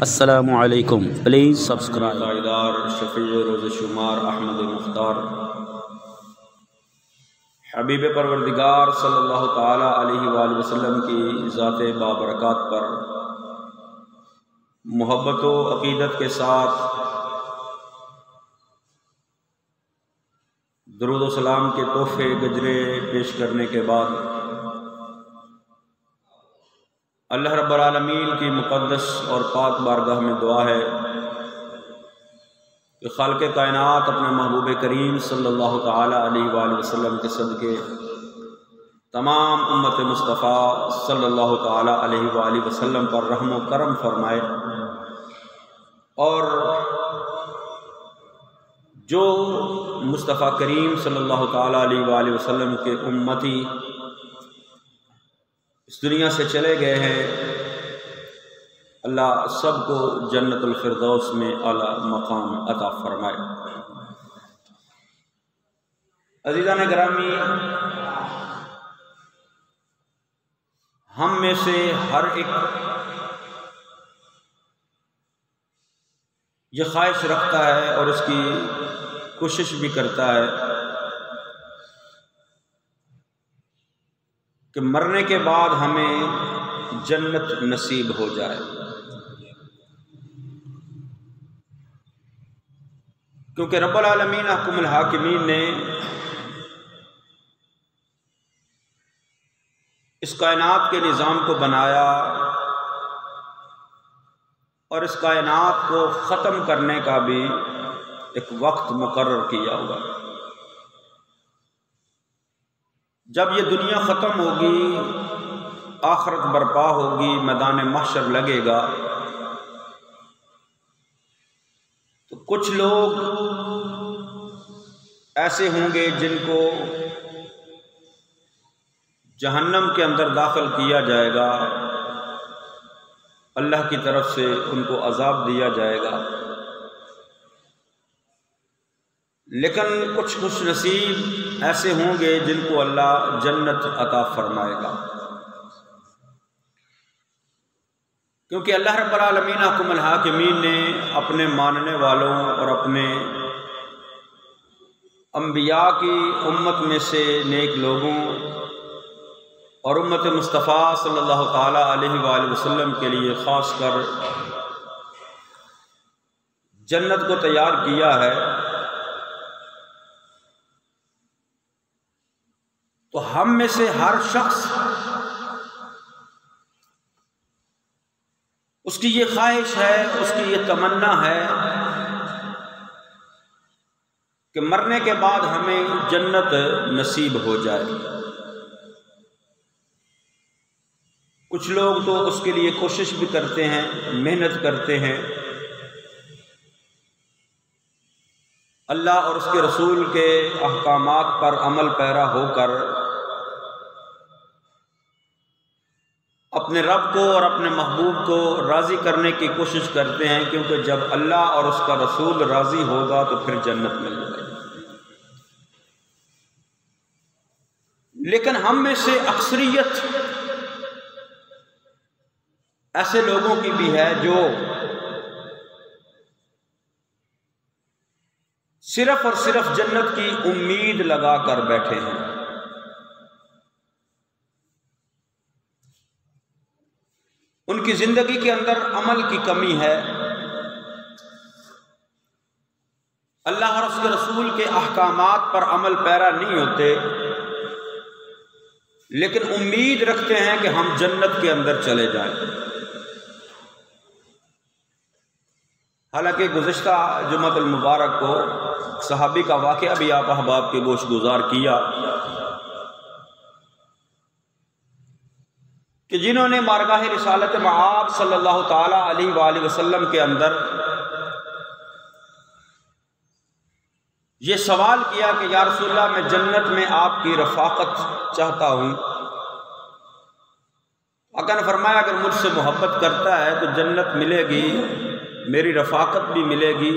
السلام علیکم، please subscribe. تائیدار شفیع روز شمار احمد مختار، حبیب پروردگار صلی اللہ تعالی علیہ وآلہ وسلم کی ذات بابرکات پر محبت و عقیدت کے ساتھ درود و سلام کے تحفے گجرے پیش کرنے کے بعد اللہ رب العالمین کی مقدس اور پاک بارگاہ میں دعا ہے کہ خالق کائنات اپنے محبوب کریم صلی اللہ تعالی علیہ وآلہ وسلم کے صدقے تمام امت مصطفیٰ صلی اللہ تعالی علیہ وآلہ وسلم پر رحم و کرم فرمائے، اور جو مصطفیٰ کریم صلی اللہ تعالی علیہ وآلہ وسلم کے امتی اس دنیا سے چلے گئے ہیں، اللہ سب کو جنت الفردوس میں اعلیٰ مقام عطا فرمائے۔ عزیزان گرامی، ہم میں سے ہر ایک یہ خواہش رکھتا ہے اور اس کی کوشش بھی کرتا ہے کہ مرنے کے بعد ہمیں جنت نصیب ہو جائے، کیونکہ رب العالمین احکم الحاکمین نے اس کائنات کے نظام کو بنایا اور اس کائنات کو ختم کرنے کا بھی ایک وقت مقرر کیا ہوا۔ جب یہ دنیا ختم ہوگی، آخرت برپا ہوگی، میدان محشر لگے گا، تو کچھ لوگ ایسے ہوں گے جن کو جہنم کے اندر داخل کیا جائے گا، اللہ کی طرف سے ان کو عذاب دیا جائے گا، لیکن کچھ خوش نصیب ایسے ہوں گے جن کو اللہ جنت عطا فرمائے گا، کیونکہ اللہ رب العالمین احکم الحاکمین نے اپنے ماننے والوں اور اپنے انبیاء کی امت میں سے نیک لوگوں اور امت مصطفیٰ صلی اللہ تعالی علیہ وآلہ وسلم کے لیے خاص کر جنت کو تیار کیا ہے۔ تو ہم میں سے ہر شخص اس کی یہ خواہش ہے، اس کی یہ تمنا ہے کہ مرنے کے بعد ہمیں جنت نصیب ہو جائے۔ کچھ لوگ تو اس کے لیے کوشش بھی کرتے ہیں، محنت کرتے ہیں، اللہ اور اس کے رسول کے احکامات پر عمل پیرا ہو کر اپنے رب کو اور اپنے محبوب کو راضی کرنے کی کوشش کرتے ہیں، کیونکہ جب اللہ اور اس کا رسول راضی ہوگا تو پھر جنت مل جائے گی۔ لیکن ہم میں سے اکثریت ایسے لوگوں کی بھی ہے جو صرف اور صرف جنت کی امید لگا کر بیٹھے ہیں۔ ان کی زندگی کے اندر عمل کی کمی ہے، اللہ اور اس کے رسول کے احکامات پر عمل پیرا نہیں ہوتے، لیکن امید رکھتے ہیں کہ ہم جنت کے اندر چلے جائیں۔ حالانکہ گزشتہ جمعۃ المبارک کو صحابی کا واقعہ بھی آپ احباب کے گوش گزار کیا کہ جنہوں نے بارگاہ رسالت مآب صلی اللہ تعالی علیہ وآلہ وسلم کے اندر یہ سوال کیا کہ یا رسول اللہ، میں جنت میں آپ کی رفاقت چاہتا ہوں۔ آقا نے فرمایا اگر مجھ سے محبت کرتا ہے تو جنت ملے گی، میری رفاقت بھی ملے گی۔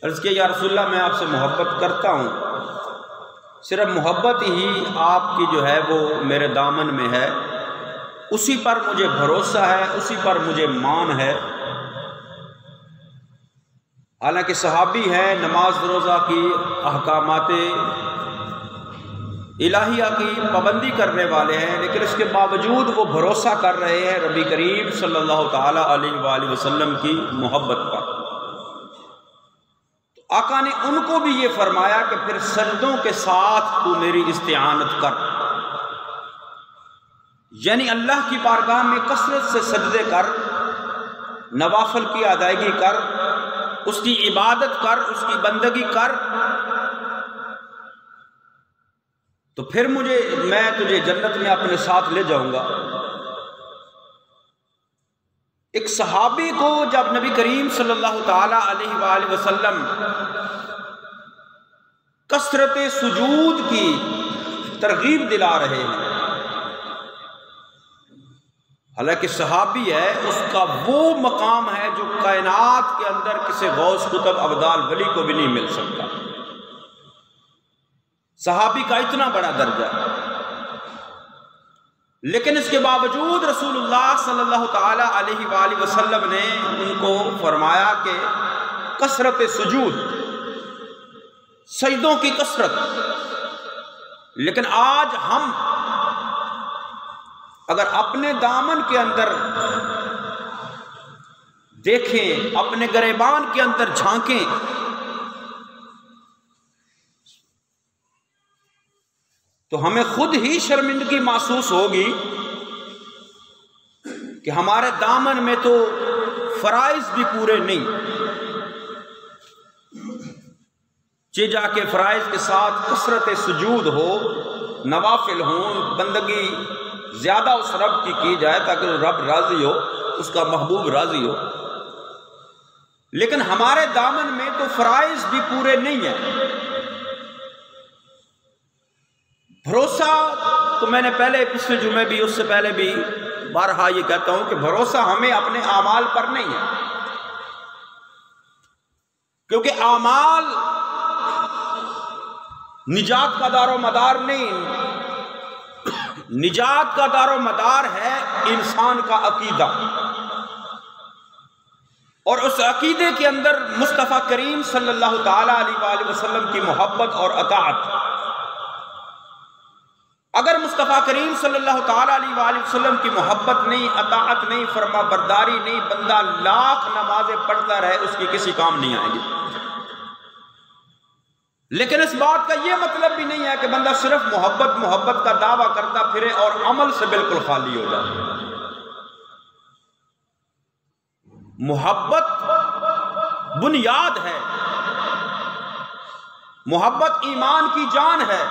عرض کیا یا رسول اللہ، میں آپ سے محبت کرتا ہوں، صرف محبت ہی آپ کی جو ہے وہ میرے دامن میں ہے، اسی پر مجھے بھروسہ ہے، اسی پر مجھے مان ہے۔ حالانکہ صحابی ہے، نماز روزہ کی احکامات الہیہ کی پابندی کرنے والے ہیں، لیکن اس کے باوجود وہ بھروسہ کر رہے ہیں نبی کریم صلی اللہ تعالی علیہ وآلہ وسلم کی محبت پر۔ تو آقا نے ان کو بھی یہ فرمایا کہ پھر سجدوں کے ساتھ تو میری استعانت کر، یعنی اللہ کی بارگاہ میں کثرت سے سجدے کر، نوافل کی ادائیگی کر، اس کی عبادت کر، اس کی بندگی کر، تو پھر میں تجھے جنت میں اپنے ساتھ لے جاؤں گا۔ ایک صحابی کو جب نبی کریم صلی اللہ تعالی علیہ وآلہ وسلم کثرت سجود کی ترغیب دلا رہے ہیں، حالانکہ صحابی ہے، اس کا وہ مقام ہے جو کائنات کے اندر کسی غوث قطب ابدال ولی کو بھی نہیں مل سکتا، صحابی کا اتنا بڑا درجہ ہے، لیکن اس کے باوجود رسول اللہ صلی اللہ تعالی علیہ وآلہ وسلم نے ان کو فرمایا کہ کثرت سجود، سجدوں کی کثرت۔ لیکن آج ہم اگر اپنے دامن کے اندر دیکھیں، اپنے گریبان کے اندر جھانکیں، تو ہمیں خود ہی شرمندگی محسوس ہوگی کہ ہمارے دامن میں تو فرائض بھی پورے نہیں، جا کے فرائض کے ساتھ کثرت سجود ہو، نوافل ہوں، بندگی زیادہ اس رب کی جائے تاکہ رب راضی ہو، اس کا محبوب راضی ہو، لیکن ہمارے دامن میں تو فرائض بھی پورے نہیں ہیں۔ بھروسہ تو میں نے پچھلے جمعے بھی، اس سے پہلے بھی بارہا یہ کہتا ہوں کہ بھروسہ ہمیں اپنے اعمال پر نہیں ہے، کیونکہ اعمال نجات کا دار و مدار نہیں، نجات کا دار و مدار ہے انسان کا عقیدہ، اور اس عقیدے کے اندر مصطفیٰ کریم صلی اللہ تعالی علیہ وآلہ وسلم کی محبت اور اطاعت۔ اگر مصطفیٰ کریم صلی اللہ تعالی علیہ وآلہ وسلم کی محبت نہیں، اطاعت نہیں، فرما برداری نہیں، بندہ لاکھ نمازیں پڑھتا رہے اس کی کسی کام نہیں آئے گی۔ لیکن اس بات کا یہ مطلب بھی نہیں ہے کہ بندہ صرف محبت کا دعویٰ کرتا پھرے اور عمل سے بالکل خالی ہو جائے۔ محبت بنیاد ہے، محبت ایمان کی جان ہے،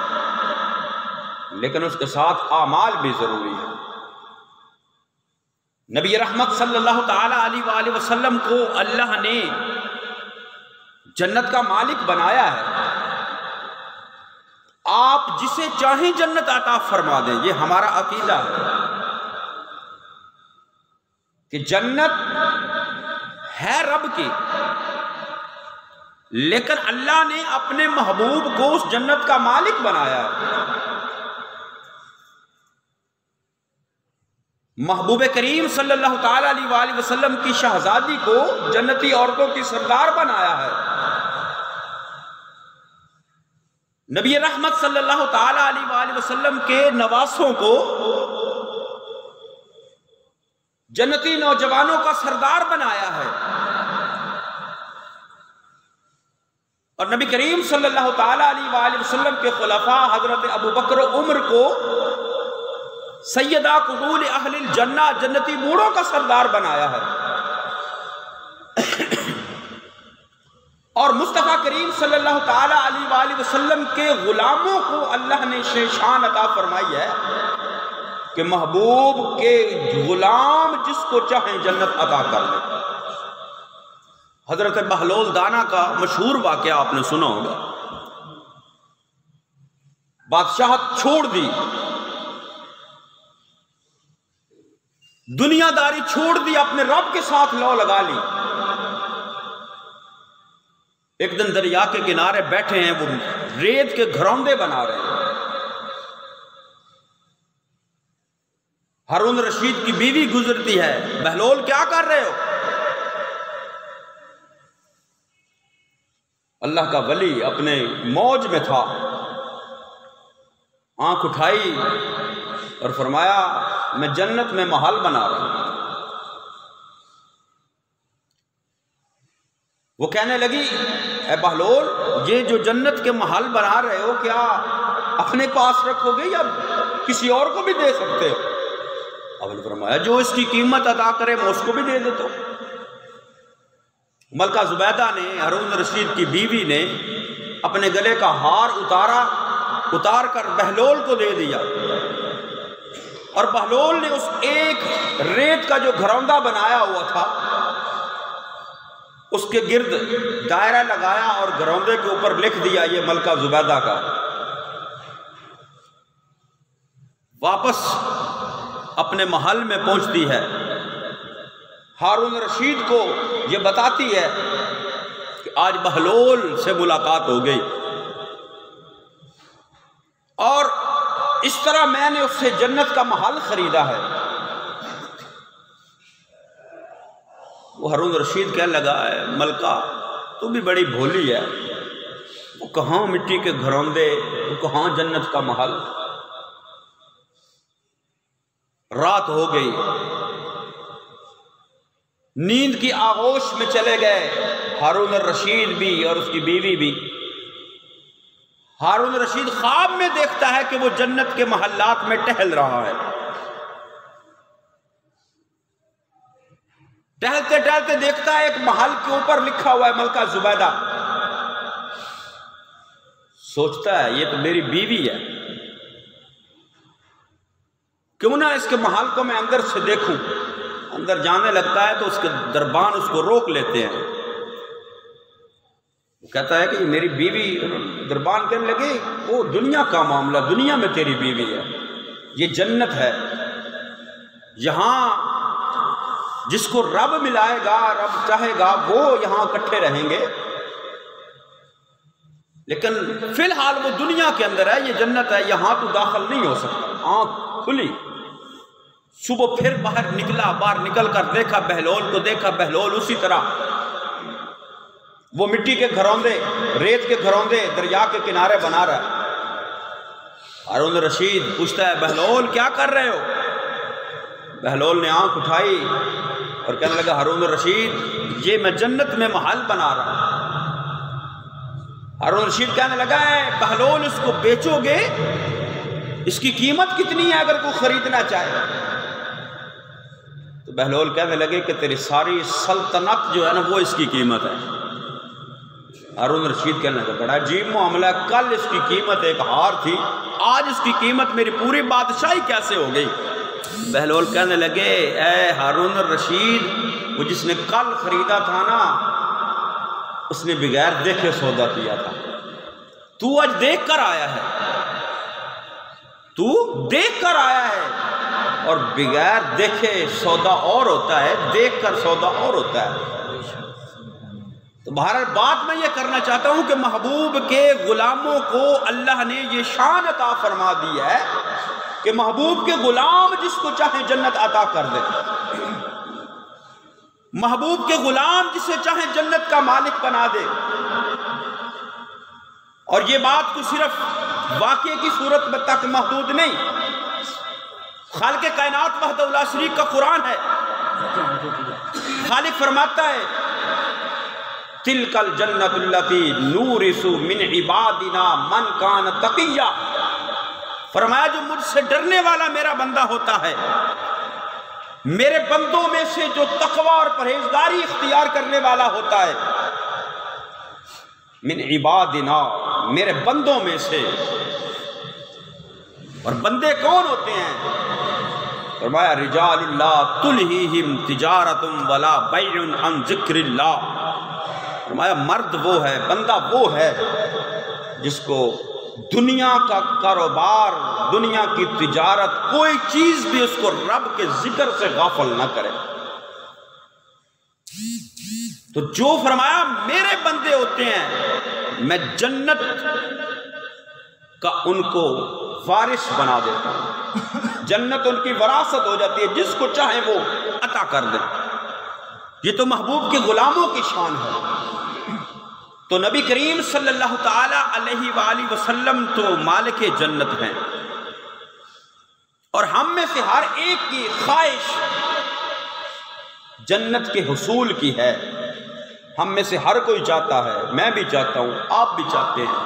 لیکن اس کے ساتھ اعمال بھی ضروری ہے۔ نبی رحمت صلی اللہ تعالی علیہ وآلہ وسلم کو اللہ نے جنت کا مالک بنایا ہے، آپ جسے چاہیں جنت عطا فرما دیں، یہ ہمارا عقیدہ ہے کہ جنت ہے رب کی، لیکن اللہ نے اپنے محبوب کو اس جنت کا مالک بنایا ہے۔ محبوب کریم صلی اللہ تعالی علیہ وآلہ وسلم کی شہزادی کو جنتی عورتوں کی سردار بنایا ہے۔ نبی رحمت صلی اللہ تعالی علیہ وآلہ وسلم کے نواسوں کو جنتی نوجوانوں کا سردار بنایا ہے، اور نبی کریم صلی اللہ تعالی علیہ وآلہ وسلم کے خلفاء حضرت ابو بکر و عمر کو سیدہ قبول اہل الجنہ، جنتی بوڑھوں کا سردار بنایا ہے، اور مصطفیٰ کریم صلی اللہ تعالی علیہ وآلہ وسلم کے غلاموں کو اللہ نے شان عطا فرمائی ہے کہ محبوب کے غلام جس کو چاہیں جنت عطا کر دے۔ حضرت بہلول دانا کا مشہور واقعہ آپ نے سنا ہوگا، بادشاہت چھوڑ دی، دنیا داری چھوڑ دی، اپنے رب کے ساتھ لو لگا لی۔ ایک دن دریا کے کنارے بیٹھے ہیں، وہ ریت کے گھروندے بنا رہے ہیں۔ ہارون رشید کی بیوی گزرتی ہے، بہلول کیا کر رہے ہو؟ اللہ کا ولی اپنے موج میں تھا، آنکھ اٹھائی اور فرمایا میں جنت میں محل بنا رہا ہوں۔ وہ کہنے لگی اے بہلول، یہ جو جنت کے محل بنا رہے ہو کیا اپنے پاس رکھو گے یا کسی اور کو بھی دے سکتے ہو؟ اب نے فرمایا جو اس کی قیمت ادا کرے میں اس کو بھی دے دیتا ہوں۔ ملکہ زبیدہ نے، ہارون رشید کی بیوی نے اپنے گلے کا ہار اتار کر بہلول کو دے دیا، اور بہلول نے اس ایک ریت کا جو گھروندہ بنایا ہوا تھا اس کے گرد دائرہ لگایا اور گھروندے کے اوپر لکھ دیا یہ ملکہ زبیدہ کا۔ واپس اپنے محل میں پہنچتی ہے، ہارون رشید کو یہ بتاتی ہے کہ آج بہلول سے ملاقات ہو گئی، اور اس طرح میں نے اس سے جنت کا محل خریدا ہے۔ وہ ہارون رشید کہنے لگا ہے ملکہ تو بھی بڑی بھولی ہے، وہ کہاں مٹی کے گھروندے، وہ کہاں جنت کا محل۔ رات ہو گئی، نیند کی آغوش میں چلے گئے ہارون الرشید بھی اور اس کی بیوی بھی۔ ہارون رشید خواب میں دیکھتا ہے کہ وہ جنت کے محلات میں ٹہل رہا ہے، ٹہلتے ٹہلتے دیکھتا ہے ایک محل کے اوپر لکھا ہوا ہے ملکہ زبیدہ۔ سوچتا ہے یہ تو میری بیوی ہے، کیوں نہ اس کے محل کو میں اندر سے دیکھوں۔ اندر جانے لگتا ہے تو اس کے دربان اس کو روک لیتے ہیں۔ وہ کہتا ہے کہ یہ میری بیوی، دربان کہنے لگے وہ دنیا کا معاملہ، دنیا میں تیری بیوی ہے، یہ جنت ہے، یہاں جس کو رب ملائے گا، رب چاہے گا وہ یہاں اکٹھے رہیں گے، لیکن فی الحال وہ دنیا کے اندر ہے، یہ جنت ہے، یہاں تو داخل نہیں ہو سکتا۔ آنکھ کھلی، صبح پھر باہر نکلا، باہر نکل کر دیکھا بہلول کو، دیکھا بہلول اسی طرح وہ مٹی کے گھروندے، ریت کے گھروندے دریا کے کنارے بنا رہا ہے۔ ہارون رشید پوچھتا ہے بہلول کیا کر رہے ہو؟ بہلول نے آنکھ اٹھائی اور کہنے لگا ہارون رشید یہ میں جنت میں محل بنا رہا ہوں۔ ہارون رشید کہنے لگا ہے بہلول اس کو بیچو گے؟ اس کی قیمت کتنی ہے اگر کوئی خریدنا چاہے؟ تو بہلول کہنے لگے کہ تیری ساری سلطنت جو ہے نا وہ اس کی قیمت ہے۔ ہارون رشید کہنے لگا بڑا عجیب معاملہ ہے، کل اس کی قیمت ایک ہار تھی، آج اس کی قیمت میری پوری بادشاہی کیسے ہو گئی؟ بہلول کہنے لگے اے ہارون الرشید وہ جس نے کل خریدا تھا نا اس نے بغیر دیکھے سودا کیا تھا، تو آج دیکھ کر آیا ہے، تو دیکھ کر آیا ہے، اور بغیر دیکھے سودا اور ہوتا ہے، دیکھ کر سودا اور ہوتا ہے۔ تو بہرحال بات میں یہ کرنا چاہتا ہوں کہ محبوب کے غلاموں کو اللہ نے یہ شان عطا فرما دی ہے کہ محبوب کے غلام جس کو چاہے جنت عطا کر دے، محبوب کے غلام جسے چاہے جنت کا مالک بنا دے۔ اور یہ بات کو صرف واقعے کی صورت میں تک محدود نہیں، خالق کائنات وحدہ لا شریک کا قرآن ہے، خالق فرماتا ہے تلک الجنت التی نورث من عبادنا من کان تقیا، فرمایا جو مجھ سے ڈرنے والا میرا بندہ ہوتا ہے، میرے بندوں میں سے جو تقوی اور پرہیزگاری اختیار کرنے والا ہوتا ہے، من عبادنا میرے بندوں میں سے، اور بندے کون ہوتے ہیں؟ فرمایا رجال اللہ تلہیہم تجارت ولا بیع عن ذکر اللہ، فرمایا مرد وہ ہے، بندہ وہ ہے جس کو دنیا کا کاروبار، دنیا کی تجارت، کوئی چیز بھی اس کو رب کے ذکر سے غافل نہ کرے۔ تو جو فرمایا میرے بندے ہوتے ہیں میں جنت کا ان کو وارث بنا دیتا ہوں۔ جنت ان کی وراثت ہو جاتی ہے، جس کو چاہیں وہ عطا کر دیں۔ یہ تو محبوب کے غلاموں کی شان ہے۔ تو نبی کریم صلی اللہ تعالی علیہ وآلہ وسلم تو مالک جنت ہیں، اور ہم میں سے ہر ایک کی خواہش جنت کے حصول کی ہے۔ ہم میں سے ہر کوئی چاہتا ہے، میں بھی چاہتا ہوں، آپ بھی چاہتے ہیں،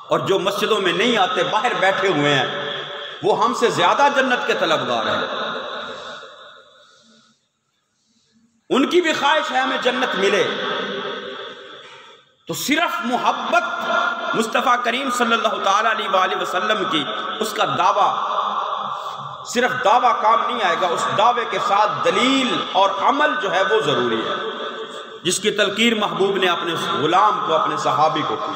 اور جو مسجدوں میں نہیں آتے باہر بیٹھے ہوئے ہیں وہ ہم سے زیادہ جنت کے طلبگار ہیں۔ ان کی بھی خواہش ہے ہمیں جنت ملے۔ تو صرف محبت مصطفیٰ کریم صلی اللہ تعالیٰ علیہ وآلہ وسلم کی، اس کا دعویٰ، صرف دعویٰ کام نہیں آئے گا، اس دعوے کے ساتھ دلیل اور عمل جو ہے وہ ضروری ہے، جس کی تلقین محبوب نے اپنے غلام کو، اپنے صحابی کو کی۔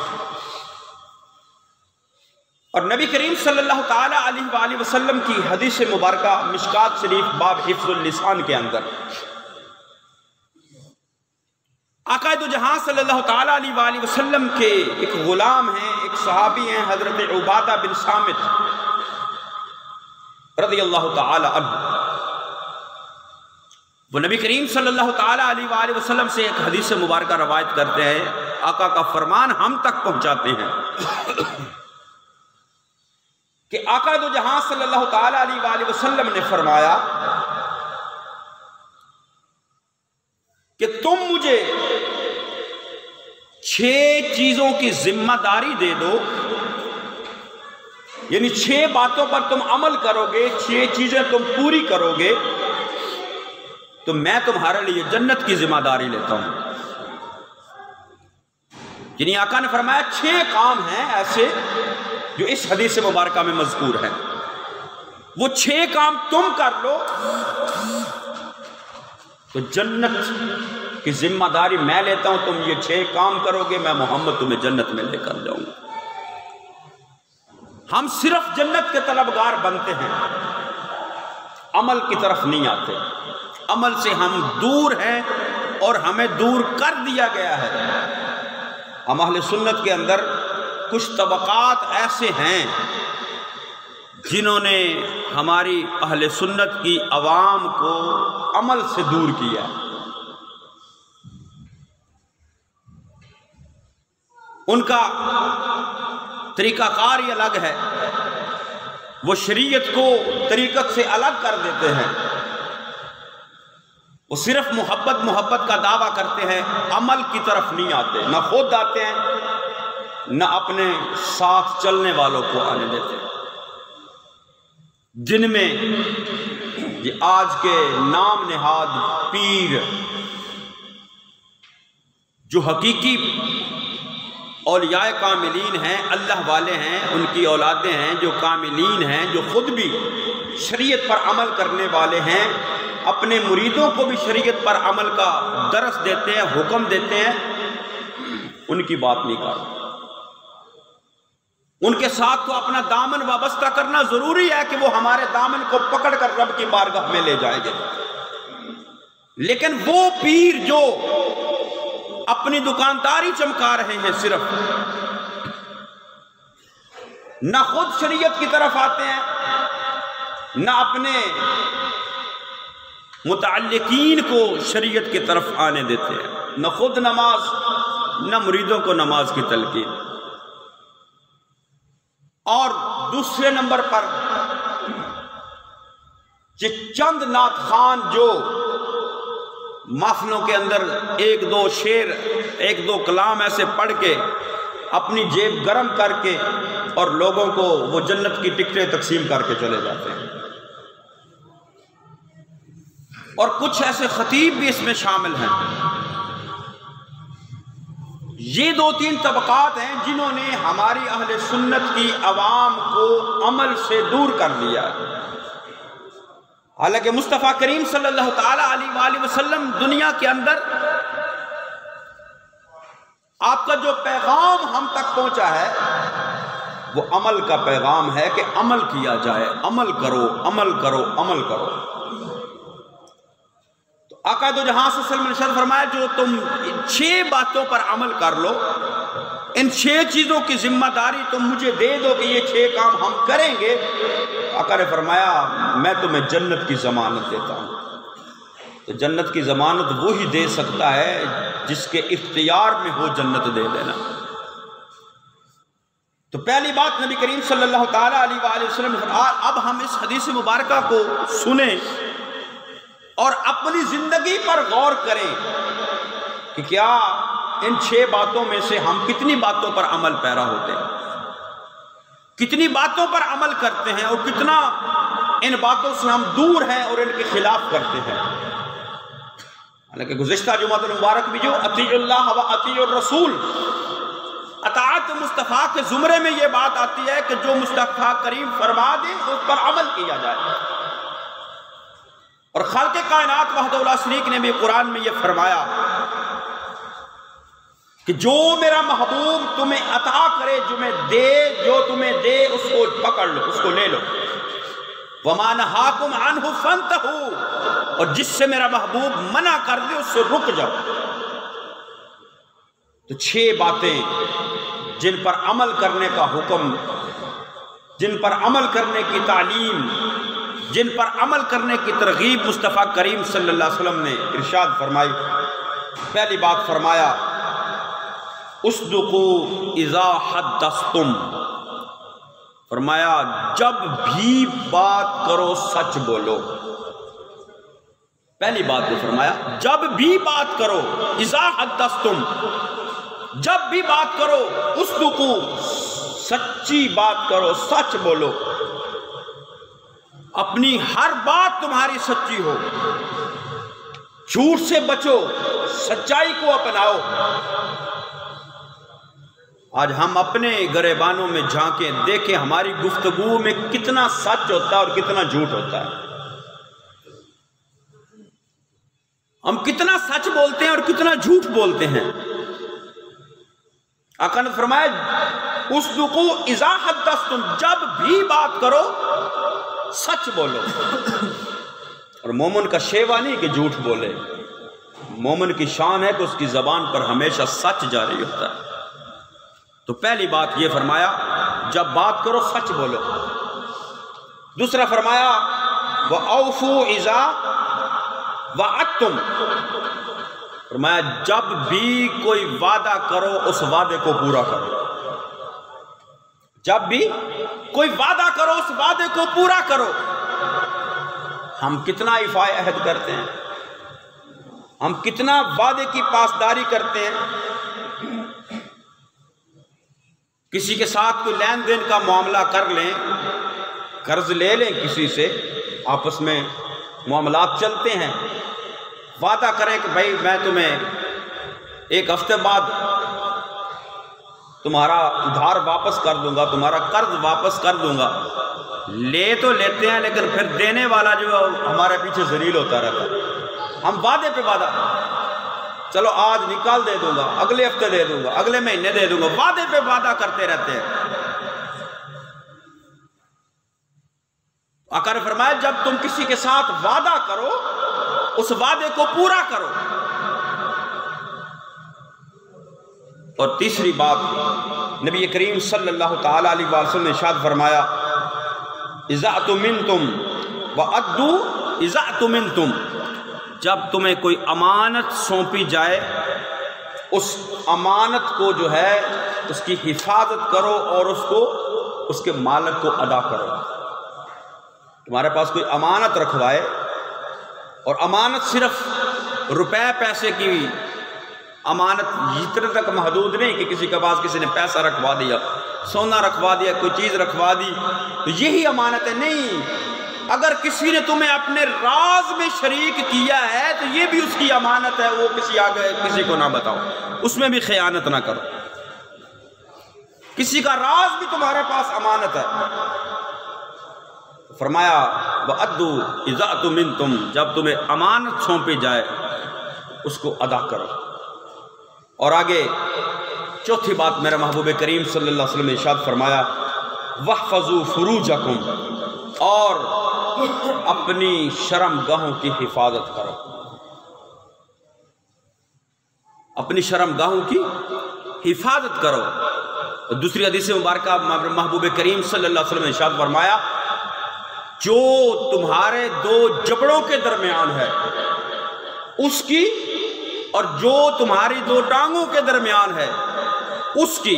اور نبی کریم صلی اللہ تعالیٰ علیہ وآلہ وسلم کی حدیث مبارکہ مشکات شریف باب حفظ اللسان کے اندر آقا دو جہاں صلی اللہ تعالیٰ علیہ وآلہ وسلم کے ایک غلام ہیں، ایک صحابی ہیں، حضرت عبادہ بن صامت رضی اللہ تعالیٰ عنہ۔ وہ نبی کریم صلی اللہ تعالیٰ علیہ وآلہ وسلم سے ایک حدیث مبارکہ روایت کرتے ہیں، آقا کا فرمان ہم تک پہنچاتے ہیں کہ آقا دو جہاں صلی اللہ تعالیٰ علیہ وآلہ وسلم نے فرمایا کہ تم مجھے 6 چیزوں کی ذمہ داری دے دو، یعنی 6 باتوں پر تم عمل کرو گے، 6 چیزیں تم پوری کرو گے تو میں تمہارے لیے جنت کی ذمہ داری لیتا ہوں۔ یعنی آقا نے فرمایا 6 کام ہیں ایسے جو اس حدیث مبارکہ میں مذکور ہیں، وہ 6 کام تم کر لو تو جنت کی ذمہ داری میں لیتا ہوں، تم یہ 6 کام کرو گے، میں محمد تمہیں جنت میں لے کر جاؤں گا۔ ہم صرف جنت کے طلبگار بنتے ہیں، عمل کی طرف نہیں آتے، عمل سے ہم دور ہیں اور ہمیں دور کر دیا گیا ہے۔ ہم اہل سنت کے اندر کچھ طبقات ایسے ہیں جنہوں نے ہماری اہل سنت کی عوام کو عمل سے دور کیا۔ ان کا طریقہ کار ہی الگ ہے، وہ شریعت کو طریقت سے الگ کر دیتے ہیں، وہ صرف محبت کا دعویٰ کرتے ہیں، عمل کی طرف نہیں آتے، نہ خود آتے ہیں نہ اپنے ساتھ چلنے والوں کو آنے دیتے ہیں۔ جن میں یہ آج کے نام نہاد پیر جو حقیقی اولیاء کاملین ہیں، اللہ والے ہیں، ان کی اولادیں ہیں جو کاملین ہیں، جو خود بھی شریعت پر عمل کرنے والے ہیں، اپنے مریدوں کو بھی شریعت پر عمل کا درس دیتے ہیں، حکم دیتے ہیں، ان کی بات نہیں کرتے۔ ان کے ساتھ تو اپنا دامن وابستہ کرنا ضروری ہے کہ وہ ہمارے دامن کو پکڑ کر رب کی بارگاہ میں لے جائیں گے، لیکن وہ پیر جو اپنی دکانداری چمکا رہے ہیں، صرف نہ خود شریعت کی طرف آتے ہیں، نہ اپنے متعلقین کو شریعت کی طرف آنے دیتے ہیں، نہ خود نماز، نہ مریدوں کو نماز کی تلقین۔ اور دوسرے نمبر پر یہ چند نعت خوان جو محفلوں کے اندر 1-2 شعر، 1-2 کلام ایسے پڑھ کے اپنی جیب گرم کر کے اور لوگوں کو وہ جنت کی ٹکٹیں تقسیم کر کے چلے جاتے ہیں، اور کچھ ایسے خطیب بھی اس میں شامل ہیں۔ یہ 2-3 طبقات ہیں جنہوں نے ہماری اہل سنت کی عوام کو عمل سے دور کر دیا۔ حالانکہ مصطفیٰ کریم صلی اللہ تعالیٰ علیہ وآلہ وسلم دنیا کے اندر آپ کا جو پیغام ہم تک پہنچا ہے وہ عمل کا پیغام ہے کہ عمل کیا جائے، عمل کرو، عمل کرو، عمل کرو۔ آقا دو جہاں صلی اللہ علیہ وسلم نے ارشاد فرمایا جو تم 6 باتوں پر عمل کر لو، ان 6 چیزوں کی ذمہ داری تم مجھے دے دو کہ یہ 6 کام ہم کریں گے، آقا نے فرمایا میں تمہیں جنت کی ضمانت دیتا ہوں۔ تو جنت کی ضمانت وہی دے سکتا ہے جس کے اختیار میں ہو جنت دے دینا۔ تو پہلی بات نبی کریم صلی اللہ تعالیٰ علیہ وآلہ وسلم نے فرمایا اب ہم اس حدیث مبارکہ کو سنیں اور اپنی زندگی پر غور کریں کہ کیا ان 6 باتوں میں سے ہم کتنی باتوں پر عمل پیرا ہوتے ہیں، کتنی باتوں پر عمل کرتے ہیں، اور کتنا ان باتوں سے ہم دور ہیں اور ان کے خلاف کرتے ہیں۔ حالانکہ گزشتہ جمعہ المبارک بھی جو اطیع اللہ و اطیع الرسول، اطاعت مصطفیٰ کے زمرے میں یہ بات آتی ہے کہ جو مصطفیٰ کریم فرما دے اس پر عمل کیا جائے۔ اور خالق کائنات وحدہ لا شریک نے بھی قرآن میں یہ فرمایا کہ جو میرا محبوب تمہیں عطا کرے، جو تمہیں دے اس کو پکڑ لو، اس کو لے لو۔ وَمَا نَهَاكُمْ عَنْهُ فَانْتَهُوا، اور جس سے میرا محبوب منع کر دے اس سے رک جاؤ۔ تو 6 باتیں جن پر عمل کرنے کا حکم، جن پر عمل کرنے کی تعلیم، جن پر عمل کرنے کی ترغیب مصطفیٰ کریم صلی اللہ علیہ وسلم نے ارشاد فرمائی۔ پہلی بات فرمایا اصدقوا اذا حدثتم، فرمایا جب بھی بات کرو سچ بولو۔ پہلی بات جو فرمایا جب بھی بات کرو، اذا حدثتم، جب بھی بات کرو، اصدقوا، سچی بات کرو، سچ بولو، اپنی ہر بات تمہاری سچی ہو، جھوٹ سے بچو، سچائی کو اپناؤ۔ آج ہم اپنے گریبانوں میں جھانکیں، دیکھیں ہماری گفتگو میں کتنا سچ ہوتا ہے اور کتنا جھوٹ ہوتا ہے، ہم کتنا سچ بولتے ہیں اور کتنا جھوٹ بولتے ہیں۔ آقا نے فرمایا اصدقوا اذا حدثتم، جب بھی بات کرو سچ بولو۔ اور مومن کا شیوا نہیں کہ جھوٹ بولے، مومن کی شان ہے کہ اس کی زبان پر ہمیشہ سچ جاری ہوتا ہے۔ تو پہلی بات یہ فرمایا جب بات کرو سچ بولو۔ دوسرا فرمایا وَأَوْفُوا إِذَا وَعَدتُّمْ، فرمایا جب بھی کوئی وعدہ کرو اس وعدے کو پورا کرو، جب بھی کوئی وعدہ کرو اس وعدے کو پورا کرو۔ ہم کتنا ایفاء عہد کرتے ہیں، ہم کتنا وعدے کی پاسداری کرتے ہیں۔ کسی کے ساتھ کوئی لین دین کا معاملہ کر لیں، قرض لے لیں کسی سے، آپس میں معاملات چلتے ہیں، وعدہ کریں کہ بھائی میں تمہیں 1 ہفتے بعد تمہارا ادھار واپس کر دوں گا، تمہارا قرض واپس کر دوں گا۔ لے تو لیتے ہیں لیکن پھر دینے والا جو ہمارے پیچھے ذلیل ہوتا رہتا ہے۔ ہم وعدے پہ وعدہ، چلو آج نکال دے دوں گا، اگلے ہفتے دے دوں گا، اگلے مہینے دے دوں گا، وعدے پہ وعدہ کرتے رہتے ہیں۔ آقا نے فرمایا جب تم کسی کے ساتھ وعدہ کرو اس وعدے کو پورا کرو۔ اور تیسری بات نبی کریم صلی اللہ تعالیٰ علیہ وسلم نے ارشاد فرمایا اذا اؤتمنتم وادوا اذا اؤتمنتم، جب تمہیں کوئی امانت سونپی جائے اس امانت کو جو ہے اس کی حفاظت کرو اور اس کے مالک کو ادا کرو۔ تمہارے پاس کوئی امانت رکھوائے، اور امانت صرف روپے پیسے کی امانت اتنے تک محدود نہیں کہ کسی کے پاس کسی نے پیسہ رکھوا دیا، سونا رکھوا دیا، کوئی چیز رکھوا دی تو یہی امانت ہے، نہیں۔ اگر کسی نے تمہیں اپنے راز میں شریک کیا ہے تو یہ بھی اس کی امانت ہے، وہ کسی کو نہ بتاؤ، اس میں بھی خیانت نہ کرو۔ کسی کا راز بھی تمہارے پاس امانت ہے۔ فرمایا وَأَدُّوا إِذَا اؤْتُمِنْتُمْ، جب تمہیں امانت سونپی جائے اس کو ادا کرو۔ اور آگے چوتھی بات میرے محبوب کریم صلی اللہ علیہ وسلم نے ارشاد فرمایا وَاحْفَظُوا فُرُوجَكُمْ، اور اپنی شرم گاہوں کی حفاظت کرو، اپنی شرم گاہوں کی حفاظت کرو۔ دوسری حدیث مبارکہ محبوب کریم صلی اللہ علیہ وسلم نے ارشاد فرمایا جو تمہارے دو جبڑوں کے درمیان ہے اس کی، اور جو تمہاری دو ٹانگوں کے درمیان ہے اس کی.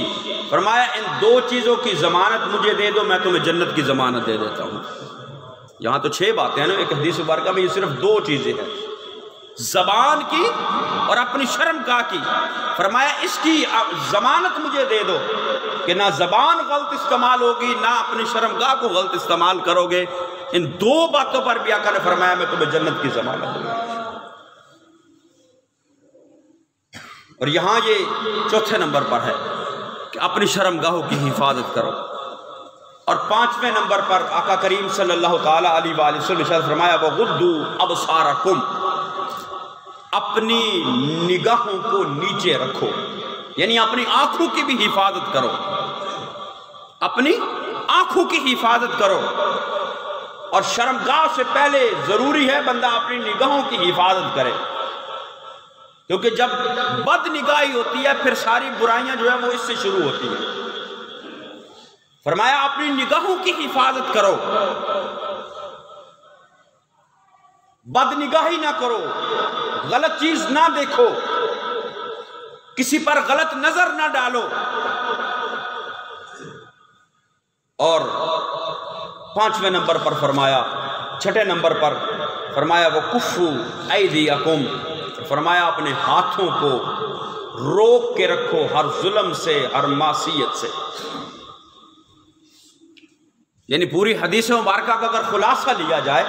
فرمایا ان دو چیزوں کی ضمانت مجھے دے دو، میں تمہیں جنت کی ضمانت دے دیتا ہوں. یہاں تو 6 باتیں ہیں نا ایک حدیث مبارکہ میں، یہ صرف 2 چیزیں ہیں، زبان کی اور اپنی شرمگاہ کی. فرمایا اس کی ضمانت مجھے دے دو کہ نہ زبان غلط استعمال ہوگی، نہ اپنی شرمگاہ کو غلط استعمال کرو گے. ان 2 باتوں پر بھی آقا نے فرمایا میں تمہیں جنت کی ضمانت دوں گا. اور یہاں یہ 4تھے نمبر پر ہے کہ اپنی شرمگاہوں کی حفاظت کرو. اور 5ویں نمبر پر آقا کریم صلی اللہ تعالیٰ علیہ وآلہ وسلم نے فرمایا وَغُضُّوا أَبْصَارَكُمْ، اپنی نگاہوں کو نیچے رکھو، یعنی اپنی آنکھوں کی بھی حفاظت کرو، اپنی آنکھوں کی حفاظت کرو. اور شرمگاہ سے پہلے ضروری ہے بندہ اپنی نگاہوں کی حفاظت کرے، کیونکہ جب بد نگاہی ہوتی ہے پھر ساری برائیاں جو ہے وہ اس سے شروع ہوتی ہیں. فرمایا اپنی نگاہوں کی حفاظت کرو، بد نگاہی نہ کرو، غلط چیز نہ دیکھو، کسی پر غلط نظر نہ ڈالو. اور 5ویں نمبر پر فرمایا، 6ٹھے نمبر پر فرمایا وَكُفُّوا أَيْدِيَكُمْ، فرمایا اپنے ہاتھوں کو روک کے رکھو ہر ظلم سے، ہر معصیت سے. یعنی پوری حدیث مبارکہ کا اگر خلاصہ لیا جائے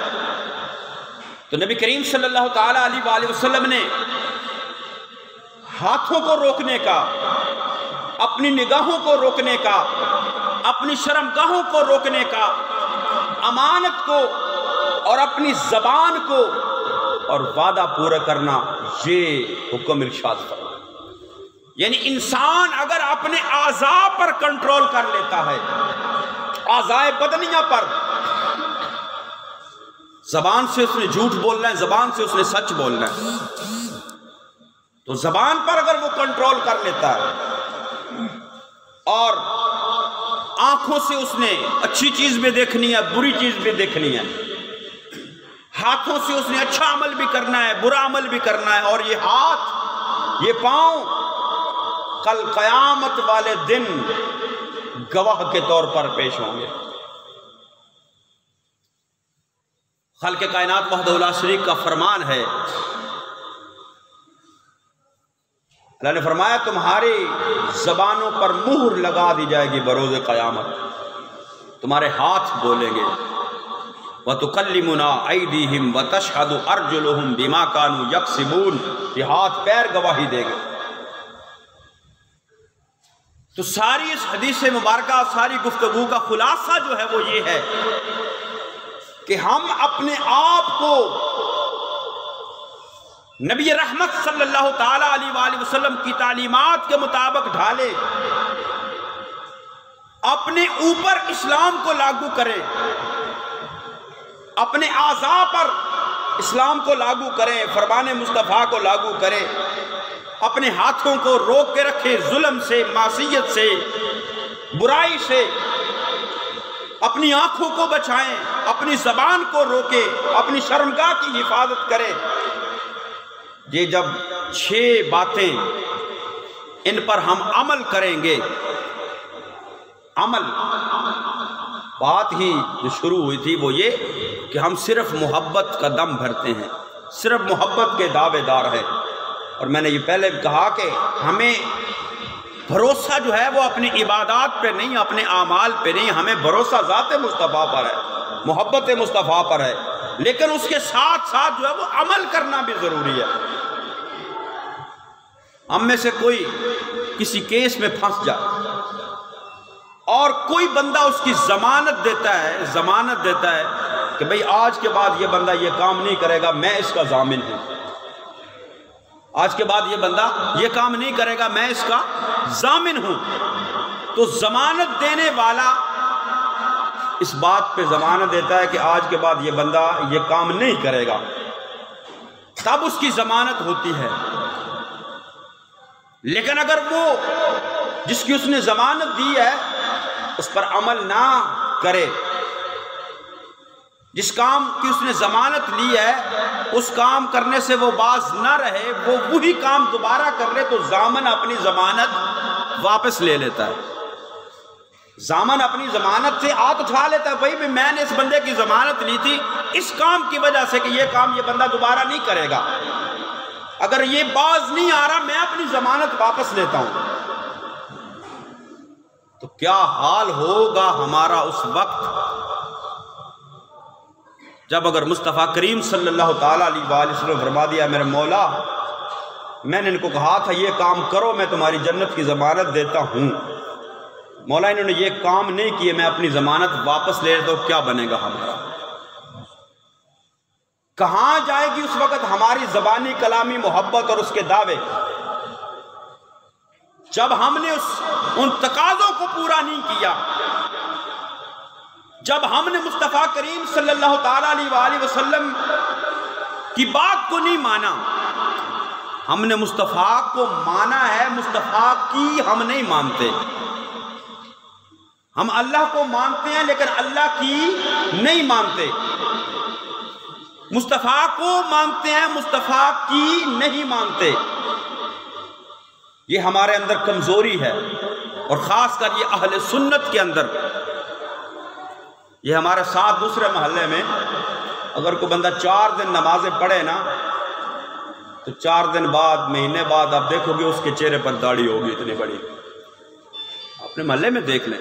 تو نبی کریم صلی اللہ تعالیٰ علیہ وآلہ وسلم نے ہاتھوں کو روکنے کا، اپنی نگاہوں کو روکنے کا، اپنی شرمگاہوں کو روکنے کا، امانت کو اور اپنی زبان کو اور وعدہ پورا کرنا، یہ حکم ارشاد فرمایا. یعنی انسان اگر اپنے اعضاء پر کنٹرول کر لیتا ہے، اعضاء بدنیہ پر، زبان سے اس نے جھوٹ بولنا ہے، زبان سے اس نے سچ بولنا ہے، تو زبان پر اگر وہ کنٹرول کر لیتا ہے اور آنکھوں سے اس نے اچھی چیز بھی دیکھنی ہے، بری چیز بھی دیکھنی ہے، ہاتھوں سے اس نے اچھا عمل بھی کرنا ہے، برا عمل بھی کرنا ہے، اور یہ ہاتھ، یہ پاؤں کل قیامت والے دن گواہ کے طور پر پیش ہوں گے. خالق کائنات وحدہ لا شریک کا فرمان ہے، اللہ نے فرمایا تمہاری زبانوں پر مہر لگا دی جائے گی بروز قیامت، تمہارے ہاتھ بولیں گے. وَتُكَلِّمُنَا أَيْدِيهِمْ وَتَشْهَدُ أَرْجُلُهُمْ بِمَا كَانُوا يَكْسِبُونَ، یہ ہاتھ پیر گواہی دے گے. تو ساری اس حدیث مبارکہ، ساری گفتگو کا خلاصہ جو ہے وہ یہ ہے کہ ہم اپنے آپ کو نبی رحمت صلی اللہ تعالیٰ علیہ وآلہ وسلم کی تعلیمات کے مطابق ڈھالے، اپنے اوپر اسلام کو لاگو کرے، اپنے اعضاء پر اسلام کو لاگو کریں، فرمان مصطفیٰ کو لاگو کریں، اپنے ہاتھوں کو روک کے رکھیں ظلم سے، معصیت سے، برائی سے، اپنی آنکھوں کو بچائیں، اپنی زبان کو روکیں، اپنی شرمگاہ کی حفاظت کریں. یہ جب 6 باتیں ان پر ہم عمل کریں گے، عمل بات ہی جو شروع ہوئی تھی وہ یہ کہ ہم صرف محبت کا دم بھرتے ہیں، صرف محبت کے دعوے دار ہیں. اور میں نے یہ پہلے کہا کہ ہمیں بھروسہ جو ہے وہ اپنی عبادات پہ نہیں، اپنے اعمال پہ نہیں، ہمیں بھروسہ ذات مصطفیٰ پر ہے، محبت مصطفیٰ پر ہے، لیکن اس کے ساتھ ساتھ جو ہے وہ عمل کرنا بھی ضروری ہے. ہم میں سے کوئی کسی کیس میں پھنس جائے اور کوئی بندہ اس کی ضمانت دیتا ہے کہ بھئی آج کے بعد یہ بندہ یہ کام نہیں کرے گا، میں اس کا ضامن ہوں، آج کے بعد یہ بندہ یہ کام نہیں کرے گا، میں اس کا ضامن ہوں. تو ضمانت دینے والا اس بات پہ ضمانت دیتا ہے کہ آج کے بعد یہ بندہ یہ کام نہیں کرے گا، تب اس کی ضمانت ہوتی ہے. لیکن اگر وہ جس کی اس نے ضمانت دی ہے اس پر عمل نہ کرے جس کام کی اس نے ضمانت لی ہے اس کام کرنے سے وہ باز نہ رہے، وہ وہی کام دوبارہ کر لے تو ضامن اپنی ضمانت واپس لے لیتا ہے۔ ضامن اپنی ضمانت سے ہاتھ اٹھا لیتا ہے، بھائی میں نے اس بندے کی ضمانت لی تھی اس کام کی وجہ سے کہ یہ کام یہ بندہ دوبارہ نہیں کرے گا، اگر یہ باز نہیں آ رہا میں اپنی ضمانت واپس لیتا ہوں۔ تو کیا حال ہوگا ہمارا اس وقت جب اگر مصطفیٰ کریم صلی اللہ تعالیٰ علیہ وآلہ وسلم فرما دیا میرے مولا میں نے ان کو کہا تھا یہ کام کرو میں تمہاری جنت کی ضمانت دیتا ہوں، مولا انہوں نے یہ کام نہیں کیے میں اپنی ضمانت واپس لے لیتا ہوں، کیا بنے گا ہمارا؟ کہاں جائے گی اس وقت ہماری زبانی کلامی محبت اور اس کے دعوے؟ جب ہم نے ان تقاضوں کو پورا نہیں کیا، جب ہم نے مصطفیٰ کریم صلی اللہ تعالیٰ علیہ وآلہ وسلم کی بات کو نہیں مانا، ہم نے مصطفیٰ کو مانا ہے، مصطفیٰ کی ہم نہیں مانتے۔ ہم اللہ کو مانتے ہیں لیکن اللہ کی نہیں مانتے، مصطفیٰ کو مانتے ہیں مصطفیٰ کی نہیں مانتے۔ یہ ہمارے اندر کمزوری ہے، اور خاص کر یہ اہل سنت کے اندر۔ یہ ہمارے ساتھ دوسرے محلے میں اگر کوئی بندہ 4 دن نمازیں پڑھے نا تو 4 دن بعد مہینے بعد آپ دیکھو گے اس کے چہرے پر داڑھی ہوگی اتنی بڑی۔ اپنے محلے میں دیکھ لیں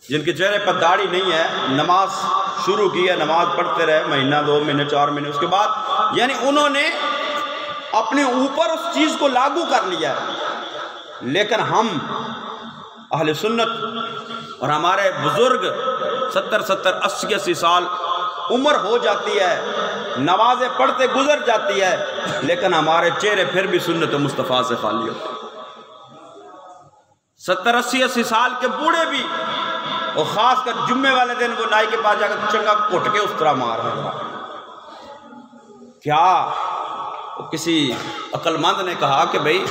جن کے چہرے پر داڑھی نہیں ہے، نماز شروع کی ہے، نماز پڑھتے رہے مہینہ 2 مہینے 4 مہینے، اس کے بعد یعنی انہوں نے اپنے اوپر اس چیز کو لاگو کر لیا ہے۔ لیکن ہم اہل سنت اور ہمارے بزرگ 70 80 سال عمر ہو جاتی ہے، نمازیں پڑھتے گزر جاتی ہے، لیکن ہمارے چہرے پھر بھی سنت مصطفیٰ سے خالی ہوتے ہیں۔ 70 80 سال کے بوڑھے بھی، اور خاص کر جمعے والے دن وہ نائی کے پاس جا کر چنگا گھٹ کے اس طرح مار رہا ہے۔ کیا کسی عقل مند نے کہا کہ بھئی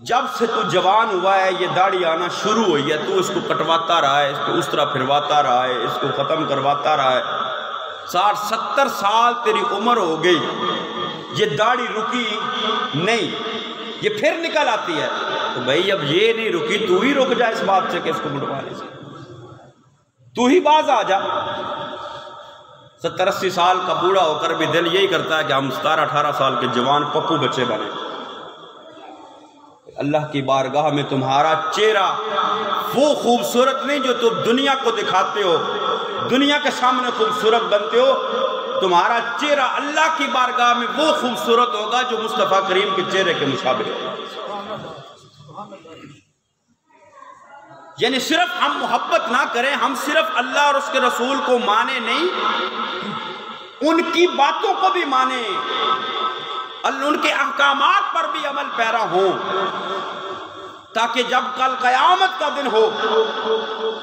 جب سے تو جوان ہوا ہے یہ داڑھی آنا شروع ہوئی ہے، تو اس کو کٹواتا رہا ہے، اس کو اس طرح پھرواتا رہا ہے، اس کو ختم کرواتا رہا ہے، 60 70 سال تیری عمر ہو گئی، یہ داڑھی رکی نہیں، یہ پھر نکل آتی ہے۔ تو بھئی اب یہ نہیں رکی، تو ہی رک جا اس بات سے کہ اس کو مٹوانے سے، تو ہی باز آ جا۔ 70 80 سال کا بوڑھا ہو کر بھی دل یہی کرتا ہے کہ ہم 17 18 سال کے جوان پپو بچے بنے۔ اللہ کی بارگاہ میں تمہارا چہرہ وہ خوبصورت نہیں جو تم دنیا کو دکھاتے ہو، دنیا کے سامنے خوبصورت بنتے ہو، تمہارا چہرہ اللہ کی بارگاہ میں وہ خوبصورت ہوگا جو مصطفیٰ کریم کے چہرے کے مشابہ ہوگا۔ یعنی صرف ہم محبت نہ کریں، ہم صرف اللہ اور اس کے رسول کو مانے نہیں، ان کی باتوں کو بھی مانیں، ان کے احکامات پر بھی عمل پیرا ہوں، تاکہ جب کل قیامت کا دن ہو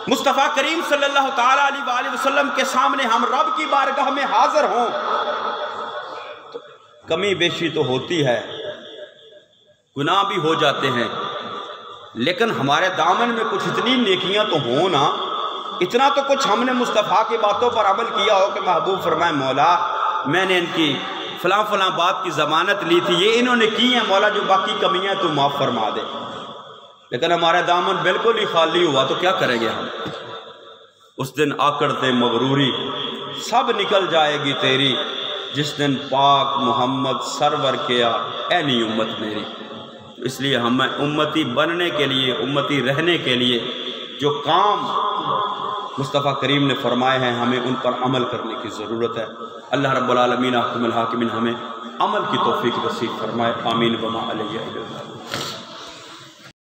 مصطفیٰ کریم صلی اللہ تعالیٰ علیہ وآلہ وسلم کے سامنے ہم رب کی بارگاہ میں حاضر ہوں۔ تو کمی بیشی تو ہوتی ہے، گناہ بھی ہو جاتے ہیں، لیکن ہمارے دامن میں کچھ اتنی نیکیاں تو ہوں نا، اتنا تو کچھ ہم نے مصطفیٰ کی باتوں پر عمل کیا ہو کہ محبوب فرمائے مولا میں نے ان کی فلاں فلاں بات کی ضمانت لی تھی، یہ انہوں نے کی ہیں مولا، جو باقی کمیاں تو معاف فرما دے۔ لیکن ہمارے دامن بالکل ہی خالی ہوا تو کیا کریں گے ہم؟ اس دن آکڑتے مغروری سب نکل جائے گی تیری، جس دن پاک محمد سرور کیا اے نہیں امت میری۔ اس لیے ہمیں امتی بننے کے لیے، امتی رہنے کے لیے جو کام مصطفیٰ کریم نے فرمائے ہیں ہمیں ان پر عمل کرنے کی ضرورت ہے۔ اللہ رب العالمین احکم الحاکمین ہمیں عمل کی توفیق نصیب فرمائے، آمین وما علیہ۔